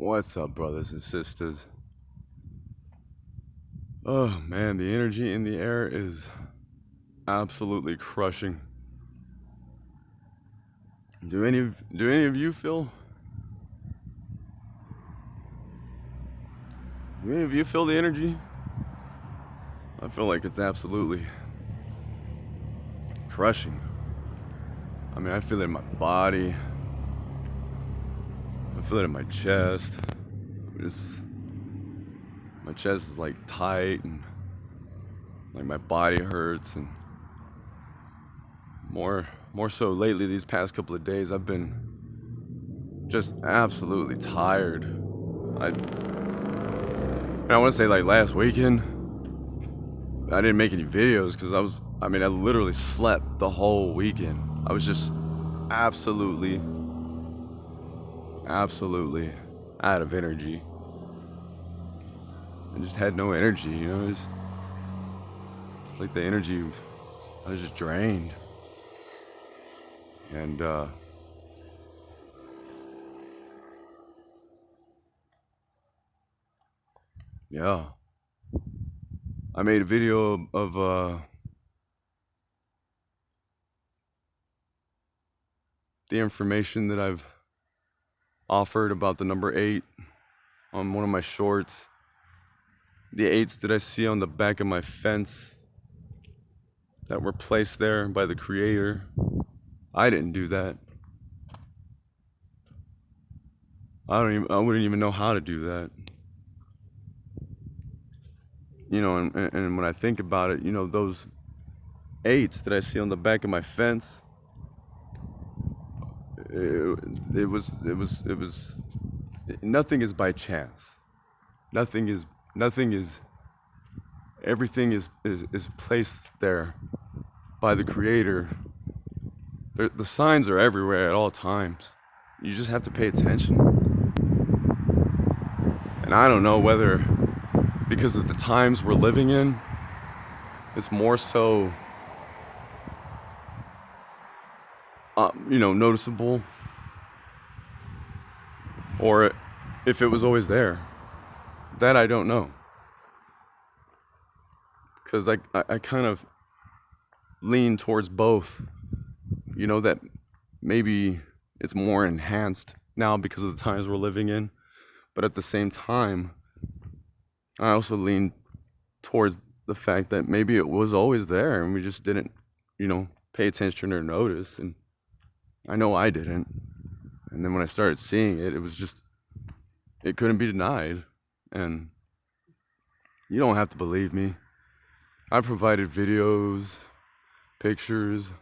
What's up, brothers and sisters? Oh man, the energy in the air is absolutely crushing. Do any of you feel? Do any of you feel the energy? I feel like it's absolutely crushing. I mean, I feel it in my body. I feel it in my chest. My chest is like tight and like my body hurts, and more so lately these past couple of days I've been just absolutely tired. I want to say like last weekend I didn't make any videos because I literally slept the whole weekend. I was just absolutely out of energy. I just had no energy, it's like the energy, I was just drained. And yeah, I made a video of the information that I've offered about the number 8 on one of my shorts. The 8s that I see on the back of my fence that were placed there by the creator. I didn't do that. I wouldn't even know how to do that. And when I think about it, those 8s that I see on the back of my fence, it was nothing is by chance. Everything is placed there by the creator. The signs are everywhere at all times. You just have to pay attention. And I don't know whether because of the times we're living in, it's more so noticeable, or if it was always there. That I don't know. Because I kind of lean towards both. That maybe it's more enhanced now because of the times we're living in. But at the same time, I also lean towards the fact that maybe it was always there and we just didn't, pay attention or notice. And I know I didn't. And then when I started seeing it, it couldn't be denied. And you don't have to believe me. I provided videos, pictures,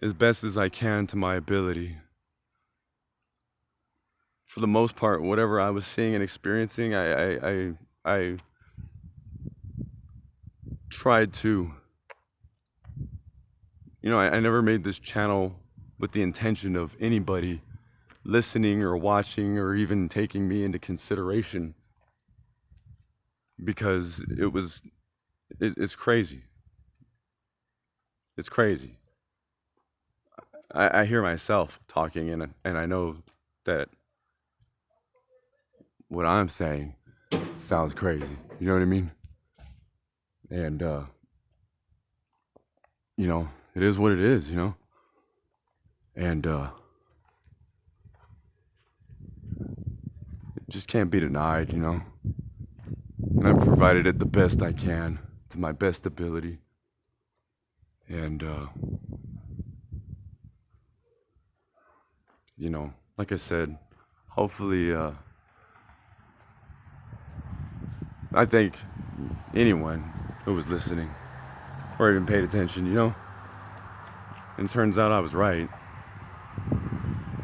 as best as I can to my ability. For the most part, whatever I was seeing and experiencing, I tried to. I never made this channel with the intention of anybody listening or watching or even taking me into consideration, because it's crazy. It's crazy. I hear myself talking, and I know that what I'm saying sounds crazy. You know what I mean? And it is what it is, and it just can't be denied, and I've provided it the best I can to my best ability. And like I said, hopefully I thank anyone who was listening or even paid attention, and it turns out I was right.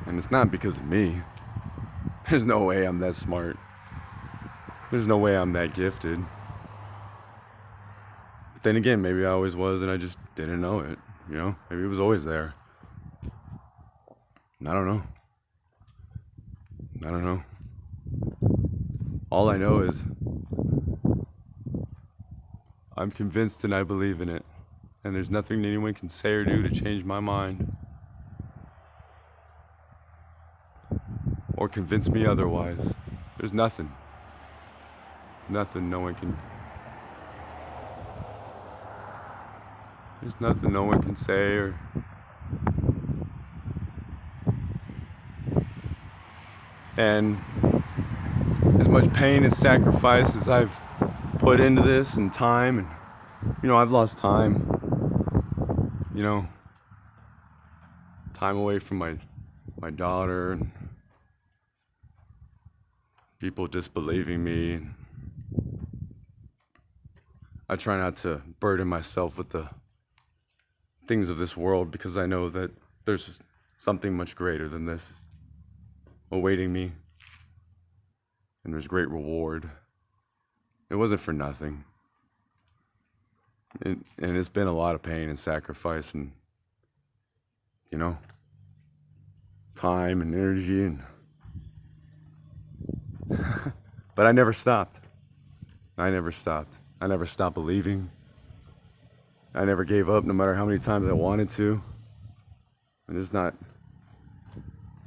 And it's not because of me. There's no way I'm that smart. There's no way I'm that gifted. But then again, maybe I always was and I just didn't know it, Maybe it was always there. I don't know. All I know is I'm convinced and I believe in it. And there's nothing anyone can say or do to change my mind. or convince me otherwise. There's nothing. Nothing no one can. There's nothing no one can say or. And as much pain and sacrifice as I've put into this and time, and I've lost time, time away from my daughter and people disbelieving me. And I try not to burden myself with the things of this world because I know that there's something much greater than this awaiting me, and there's great reward. It wasn't for nothing. And it's been a lot of pain and sacrifice and, time and energy and but I never stopped. I never stopped believing. I never gave up no matter how many times I wanted to. And it's not,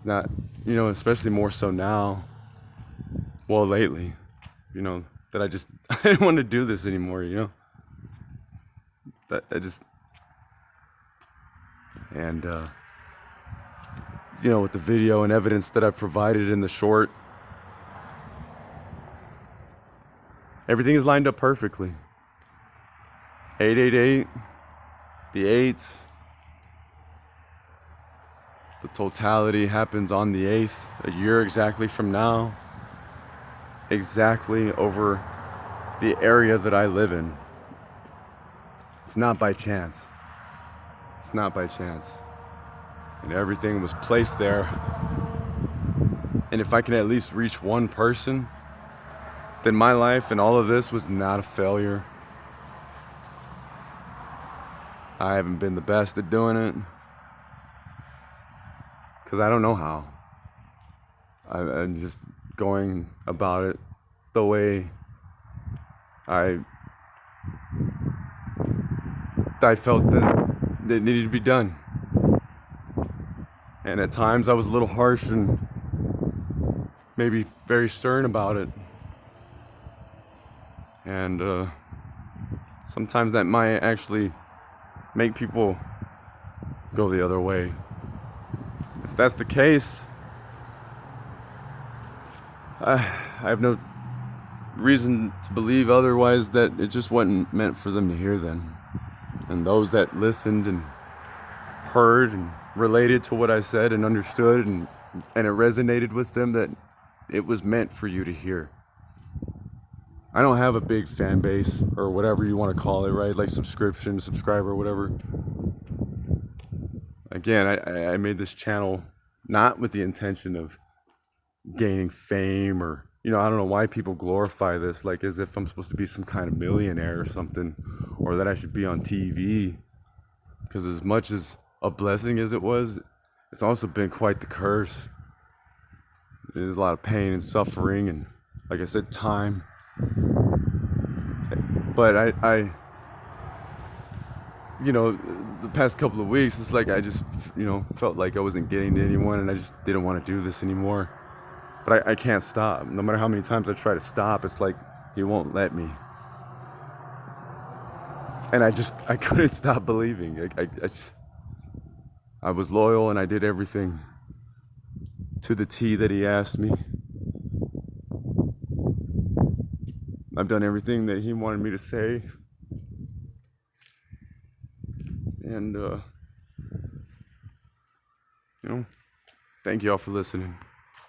especially more so now, well, lately, that I didn't want to do this anymore, that I just, and, with the video and evidence that I've provided in the short, everything is lined up perfectly. 888, the 8th, the totality happens on the 8th, a year exactly from now, exactly over the area that I live in. It's not by chance. It's not by chance. And everything was placed there. And if I can at least reach one person, then my life and all of this was not a failure. I haven't been the best at doing it because I don't know how. I'm just going about it the way I felt that it needed to be done. And at times I was a little harsh and maybe very stern about it. And sometimes that might actually make people go the other way. If that's the case, I have no reason to believe otherwise that it just wasn't meant for them to hear then. And those that listened and heard and related to what I said and understood and it resonated with them, that it was meant for you to hear. I don't have a big fan base or whatever you want to call it, right? Like subscriber, whatever. Again, I made this channel not with the intention of gaining fame or, I don't know why people glorify this like as if I'm supposed to be some kind of millionaire or something, or that I should be on TV. Because as much as a blessing as it was, it's also been quite the curse. There's a lot of pain and suffering and, like I said, time. But I the past couple of weeks, it's like I just, felt like I wasn't getting to anyone and I just didn't want to do this anymore. But I can't stop. No matter how many times I try to stop, it's like he won't let me. And I couldn't stop believing. I was loyal and I did everything to the T that he asked me. I've done everything that he wanted me to say. And, thank you all for listening.